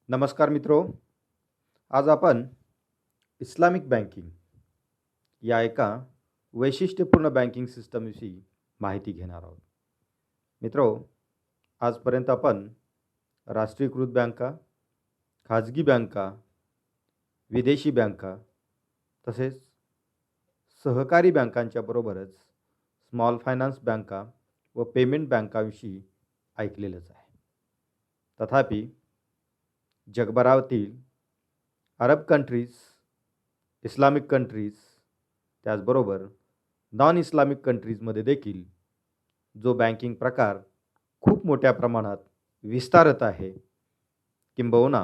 नमस्कार मित्रो. आज आपण इस्लामिक बँकिंग या एका वैशिष्ट्यपूर्ण बँकिंग सिस्टमविषयी माहिती घेणार आहोत. मित्रो, आजपर्यंत आपण राष्ट्रीयकृत बँका, खाजगी बँका, विदेशी बँका तसेच सहकारी बँकांच्या बरोबरच स्मॉल फायनान्स बँका व पेमेंट बँकाविषयी ऐकलेलंच आहे. तथापि जगभरातील अरब कंट्रीज, इस्लामिक कंट्रीज, त्याचबरोबर नॉन इस्लामिक कंट्रीजमध्ये देखील जो बँकिंग प्रकार खूप मोठ्या प्रमाणात विस्तारत आहे, किंबहुना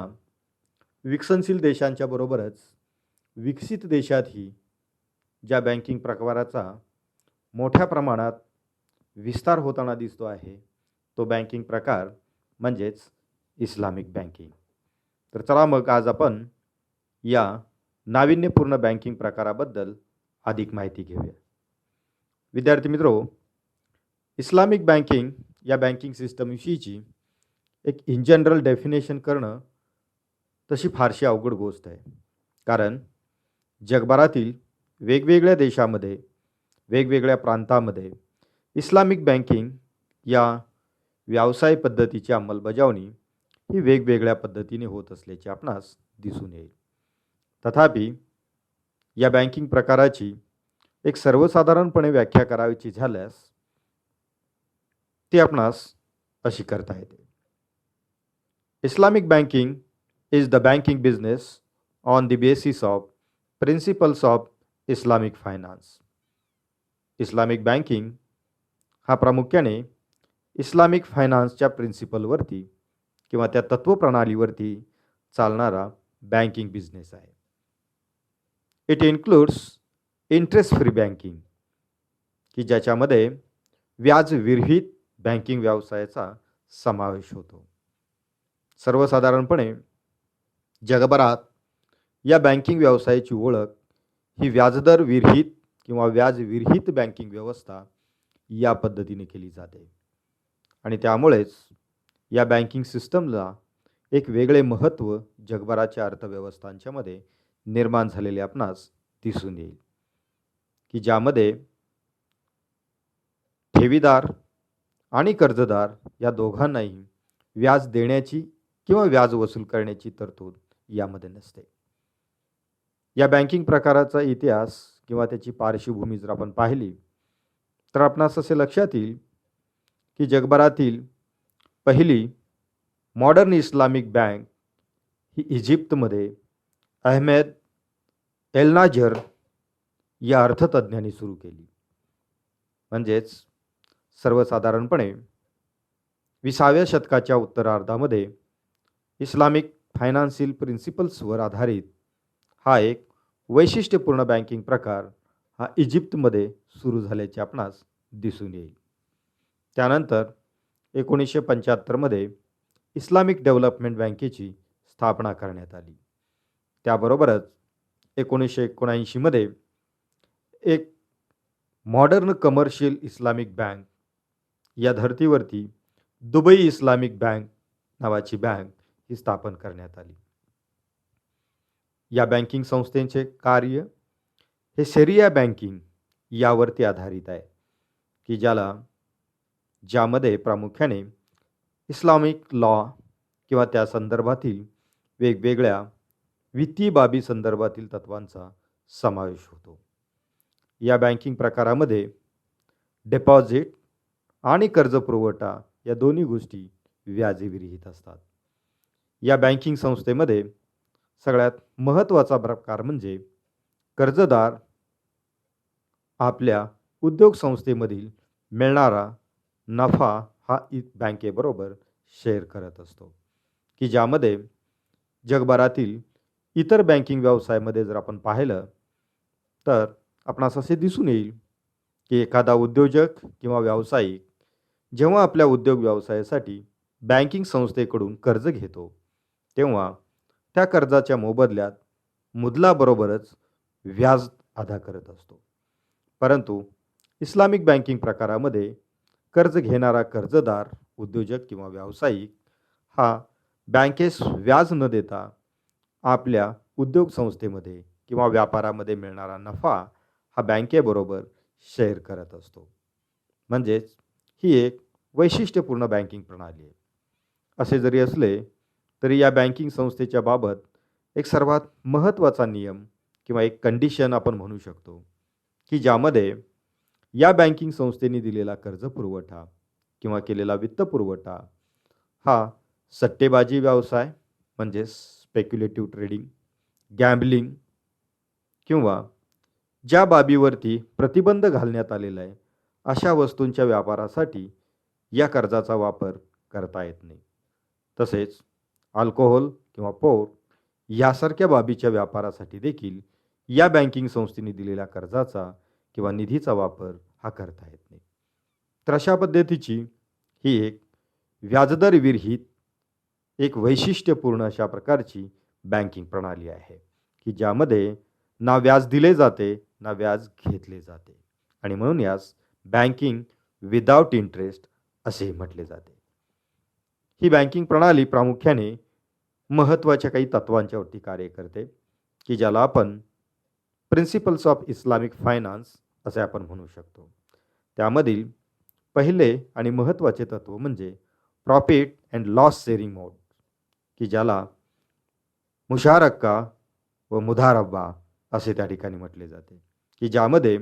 विकसनशील देशांच्या बरोबरच विकसित देशातही ज्या बँकिंग प्रकाराचा मोठ्या प्रमाणात विस्तार होताना दिसतो आहे, तो बँकिंग प्रकार म्हणजेच इस्लामिक बँकिंग. तर चला मग आज आपण या नाविन्यपूर्ण बँकिंग प्रकाराबद्दल अधिक माहिती घेऊया. विद्यार्थी मित्रो, इस्लामिक बँकिंग या बँकिंग सिस्टमविषयीची एक इन जनरल डेफिनेशन करणं तशी फारशी अवघड गोष्ट आहे. कारण जगभरातील वेगवेगळ्या देशामध्ये, वेगवेगळ्या प्रांतामध्ये इस्लामिक बँकिंग या व्यवसाय पद्धतीची अंमलबजावणी ही वेगवेगळ्या पद्धतीने होत असल्याचे आपणास दिसून येईल. तथापि या बँकिंग प्रकाराची एक सर्वसाधारणपणे व्याख्या करायची झाल्यास ती आपणास अशी करता येते. Islamic banking is the banking business on the basis of principles of Islamic finance. Islamic banking हा प्रामुख्याने इस्लामिक फायनान्सच्या प्रिन्सिपलवरती किंवा त्या तत्वप्रणालीवरती चालणारा बँकिंग बिझनेस आहे. It includes interest free banking, की ज्याच्यामध्ये व्याजविरहित बँकिंग व्यवसायाचा समावेश होतो. सर्वसाधारणपणे जगभरात या बँकिंग व्यवसायाची ओळख ही व्याजदर विरहित किंवा व्याजविरहित बँकिंग व्यवस्था या पद्धतीने केली जाते. आणि त्यामुळेच या बँकिंग सिस्टमला एक वेगळे महत्त्व जगभराच्या अर्थव्यवस्थांच्या मध्ये निर्माण झालेले आपणास दिसून येईल, की ज्यामध्ये ठेवीदार आणि कर्जदार या दोघांनाही व्याज देण्याची किंवा व्याज वसूल करण्याची तरतूद यामध्ये नसते. या बँकिंग प्रकाराचा इतिहास किंवा त्याची पार्श्वभूमी जर आपण पाहिली तर आपणास असे लक्षात येईल की जगभरातील पहिली मॉडर्न इस्लामिक बँक ही इजिप्तमध्ये अहमेद एलनाजर या अर्थतज्ञांनी सुरू केली. म्हणजेच सर्वसाधारणपणे 20व्या शतकाच्या उत्तरार्धामध्ये इस्लामिक फायनान्शियल प्रिन्सिपल्सवर आधारित हा एक वैशिष्ट्यपूर्ण बँकिंग प्रकार हा इजिप्तमध्ये सुरू झाल्याचे आपणास दिसून येईल. त्यानंतर 1975मध्ये इस्लामिक डेव्हलपमेंट बँकेची स्थापना करण्यात आली. त्याबरोबरच 1979मध्ये एक मॉडर्न कमर्शियल इस्लामिक बँक या धर्तीवरती दुबई इस्लामिक बँक नावाची बँक ही स्थापन करण्यात आली. या बँकिंग संस्थेचे कार्य हे शरिया बँकिंग यावरती आधारित आहे, की ज्यामध्ये प्रामुख्याने इस्लामिक लॉ किंवा त्या संदर्भातील वेगवेगळ्या वित्तीय बाबी संदर्भातील तत्वांचा समावेश होतो. या बँकिंग प्रकारामध्ये डिपॉझिट आणि कर्ज पुरवठा या दोन्ही गोष्टी व्याजविरहित असतात. या बँकिंग संस्थेमध्ये सगळ्यात महत्त्वाचा प्रकार म्हणजे कर्जदार आपल्या उद्योग संस्थेमधील मिळणारा नफा हा बँकेबरोबर शेअर करत असतो, की ज्यामध्ये जगभरातील इतर बँकिंग व्यवसायामध्ये जर आपण पाहिलं तर आपणास असे दिसून येईल की एखादा उद्योजक किंवा व्यावसायिक जेव्हा आपल्या उद्योग व्यवसायासाठी बँकिंग संस्थेकडून कर्ज घेतो तेव्हा त्या कर्जाच्या मोबदल्यात मुद्दलाबरोबरच व्याज अदा करत असतो. परंतु इस्लामिक बँकिंग प्रकारामध्ये कर्ज घेणारा कर्जदार, उद्योजक किंवा व्यावसायिक हा बँकेस व्याज न देता आपल्या उद्योग संस्थेमध्ये किंवा व्यापारामध्ये मिळणारा नफा हा बँकेबरोबर शेअर करत असतो. म्हणजेच ही एक वैशिष्ट्यपूर्ण बँकिंग प्रणाली आहे. असे जरी असले तरी या बँकिंग संस्थेच्या बाबत एक सर्वात महत्त्वाचा नियम किंवा एक कंडिशन आपण म्हणू शकतो, की ज्यामध्ये या बँकिंग संस्थेने दिलेला कर्ज पुरवठा किंवा केलेला वित्त पुरवठा हा सट्टेबाजी व्यवसाय म्हणजे स्पेक्युलेटिव्ह ट्रेडिंग, गॅम्बलिंग किंवा ज्या बाबीवरती प्रतिबंध घालण्यात आलेला आहे अशा वस्तूंच्या व्यापारासाठी या कर्जाचा वापर करता येत नाही. तसेच अल्कोहोल किंवा पोर यासारख्या बाबीच्या व्यापारासाठी देखील या बँकिंग संस्थेने दिलेल्या कर्जाचा किंवा निधीचा वापर हा करता येत नाही. तर अशा पद्धतीची ही एक व्याजदर विरहित एक वैशिष्ट्यपूर्ण अशा प्रकारची बँकिंग प्रणाली आहे, की ज्यामध्ये ना व्याज दिले जाते ना व्याज घेतले जाते आणि म्हणून यास बँकिंग विदाउट इंटरेस्ट असे म्हटले जाते. ही बँकिंग प्रणाली प्रामुख्याने महत्त्वाच्या काही तत्वांच्यावरती कार्य करते, की ज्याला आपण प्रिन्सिपल्स ऑफ इस्लामिक फायनान्स असे आपण म्हणू शकतो. त्यामधील पहिले आणि महत्त्वाचे तत्व म्हणजे प्रॉफिट अँड लॉस शेअरिंग मोड, की ज्याला मुशारका व मुधारबा असे त्या ठिकाणी म्हटले जाते, की ज्यामध्ये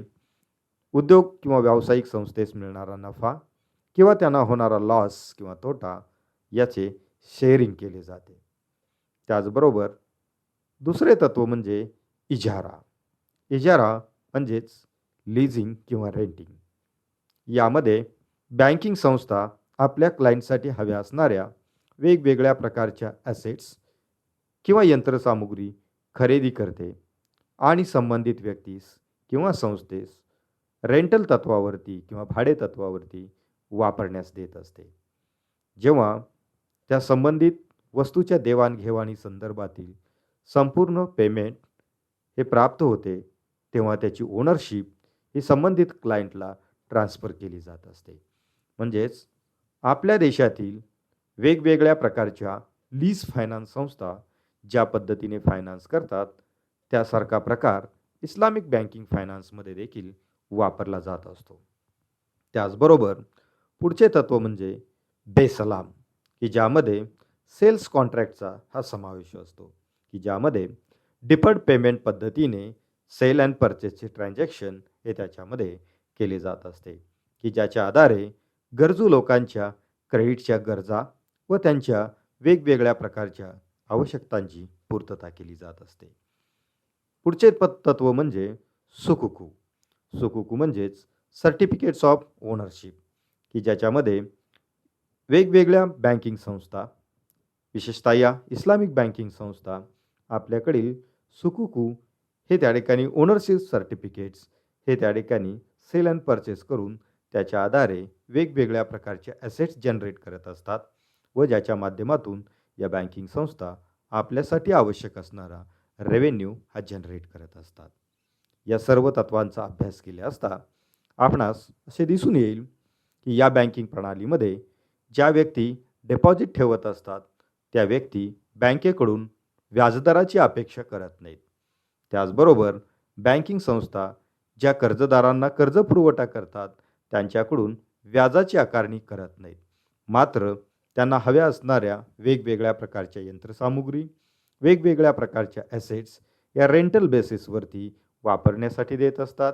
उद्योग किंवा व्यावसायिक संस्थेस मिळणारा नफा किंवा त्यांना होणारा लॉस किंवा तोटा याचे शेअरिंग केले जाते. त्याचबरोबर दुसरे तत्व म्हणजे इजारा. इजारा म्हणजेच लिझिंग किंवा रेंटिंग. यामध्ये बँकिंग संस्था आपल्या क्लायंटसाठी हव्या असणाऱ्या वेगवेगळ्या प्रकारच्या ॲसेट्स किंवा यंत्रसामुग्री खरेदी करते आणि संबंधित व्यक्तीस किंवा संस्थेस रेंटल तत्वावरती किंवा भाडे तत्वावरती वापरण्यास देत असते. जेव्हा त्या संबंधित वस्तूच्या देवाणघेवाणी संदर्भातील संपूर्ण पेमेंट हे प्राप्त होते तेव्हा त्याची ओनरशिप ही संबंधित क्लायंटला ट्रान्सफर केली जात असते. म्हणजेच आपल्या देशातील वेगवेगळ्या प्रकारच्या लीज फायनान्स संस्था ज्या पद्धतीने फायनान्स करतात त्यासारखा प्रकार इस्लामिक बँकिंग फायनान्समध्ये देखील वापरला जात असतो. त्याचबरोबर पुढचे तत्व म्हणजे बेसलाम, की ज्यामध्ये सेल्स कॉन्ट्रॅक्टचा हा समावेश असतो, की ज्यामध्ये डिफर्ड पेमेंट पद्धतीने सेल अँड परचेसचे ट्रान्झॅक्शन हे त्याच्यामध्ये केले जात असते, की ज्याच्या आधारे गरजू लोकांच्या क्रेडिटच्या गरजा व त्यांच्या वेगवेगळ्या प्रकारच्या आवश्यकतांची पूर्तता केली जात असते. पुढचे तत्व म्हणजे सुकुकू. सुकुकू म्हणजेच सर्टिफिकेट्स ऑफ ओनरशिप, की ज्याच्यामध्ये वेगवेगळ्या बँकिंग संस्था विशेषतः या इस्लामिक बँकिंग संस्था आपल्याकडील सुकुकू हे त्या ठिकाणी ओनरशिप सर्टिफिकेट्स हे त्या ठिकाणी सेल अँड परचेस करून त्याच्या आधारे वेगवेगळ्या प्रकारचे ॲसेट्स जनरेट करत असतात व ज्याच्या माध्यमातून या बँकिंग संस्था आपल्यासाठी आवश्यक असणारा रेव्हेन्यू हा जनरेट करत असतात. या सर्व तत्वांचा अभ्यास केला असता आपणास असे दिसून येईल की या बँकिंग प्रणालीमध्ये ज्या व्यक्ती डिपॉझिट ठेवत असतात त्या व्यक्ती बँकेकडून व्याजदराची अपेक्षा करत नाहीत. त्याचबरोबर बँकिंग संस्था ज्या कर्जदारांना कर्ज पुरवठा करतात त्यांच्याकडून व्याजाची आकारणी करत नाहीत. मात्र त्यांना हव्या असणाऱ्या वेगवेगळ्या प्रकारच्या यंत्रसामुग्री, वेगवेगळ्या प्रकारच्या ॲसेट्स या रेंटल बेसिसवरती वापरण्यासाठी देत असतात,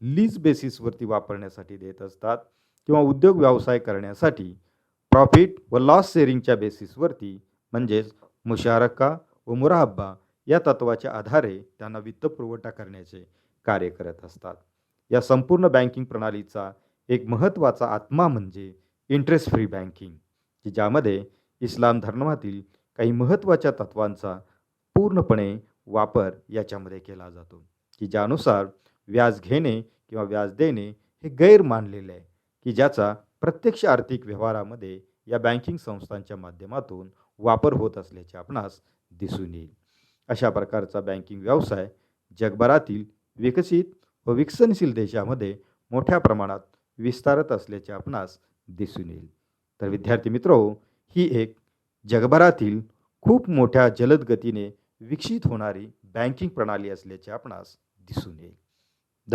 लीज बेसिसवरती वापरण्यासाठी देत असतात किंवा उद्योग व्यवसाय करण्यासाठी प्रॉफिट व लॉस शेअरिंगच्या बेसिसवरती म्हणजेच मुशारका व मुराहब्बा या तत्वाच्या आधारे त्यांना वित्त पुरवठा करण्याचे कार्य करत असतात. या संपूर्ण बँकिंग प्रणालीचा एक महत्त्वाचा आत्मा म्हणजे इंटरेस्ट फ्री बँकिंग, की ज्यामध्ये इस्लाम धर्मातील काही महत्त्वाच्या तत्वांचा पूर्णपणे वापर याच्यामध्ये केला जातो, की ज्यानुसार व्याज घेणे किंवा व्याज देणे हे गैर मानलेले आहे, की ज्याचा प्रत्यक्ष आर्थिक व्यवहारामध्ये या बँकिंग संस्थांच्या माध्यमातून वापर होत असल्याचे आपणास दिसून येईल. अशा प्रकारचा बँकिंग व्यवसाय जगभरातील विकसित व विकसनशील देशामध्ये मोठ्या प्रमाणात विस्तारत असल्याचे आपणास दिसून येईल. तर विद्यार्थी मित्रो, ही एक जगभरातील खूप मोठ्या जलद गतीने विकसित होणारी बँकिंग प्रणाली असल्याचे आपणास दिसून येईल.